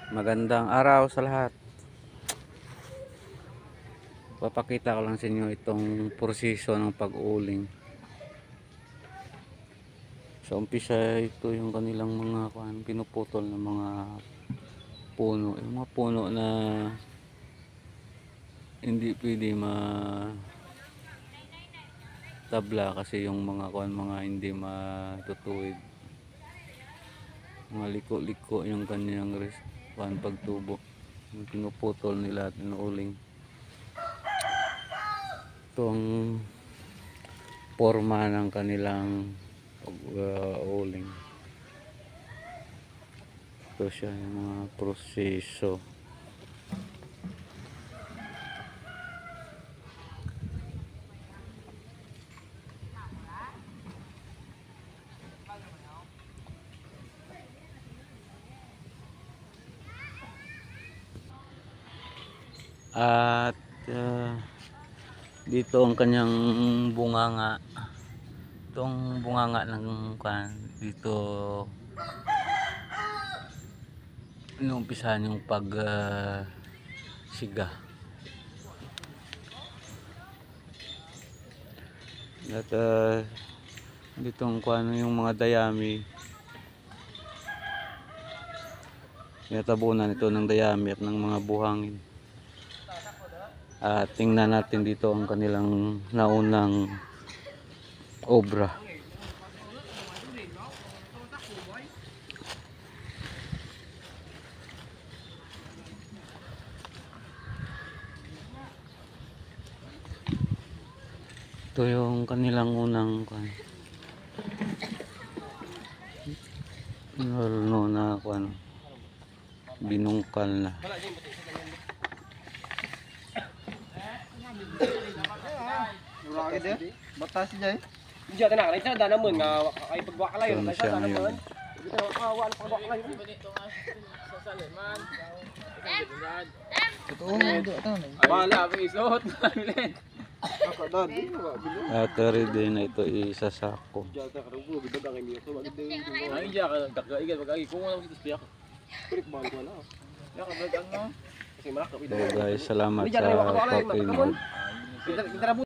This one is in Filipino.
Magandang araw sa lahat. Papakita ko lang sa inyo itong proseso ng pag-uling. Sa umpisa, ito yung kanilang mga pinuputol ng mga puno. Yung mga puno na hindi pwede tabla kasi yung mga mga hindi matutuwid. Mga liko-liko yung kanyang pagtubo. Yung pinuputol nila at inuuling. Itong forma ng kanilang uling. Ito siya yung mga proseso. At dito ang kanyang bunganga. Itong bunganga ng dito inumpisahan yung siga. At dito ang yung mga dayami. Tinatabunan ito ng dayami at ng mga buhangin. At tingnan natin dito ang kanilang naunang obra. Ito yung kanilang unang binungkal na. Batas niya eh. Diya tanang ay sada naman nga kay pagwakalayo Ito na kay siya sada ngayon. naman. Dito wala pagwakalayo. Totoo, do ata na. Wala pa isot. Ako doon, di ba bilo. At ready na ito isasako. Diya ta karugo gid ang imiyo so magid din. Ay diya ka tagaigan pag-agi kung ano kita siya. Pirik balik wala. Ya ka ano? Kasi malak So guys, salamat sa pag-pinood.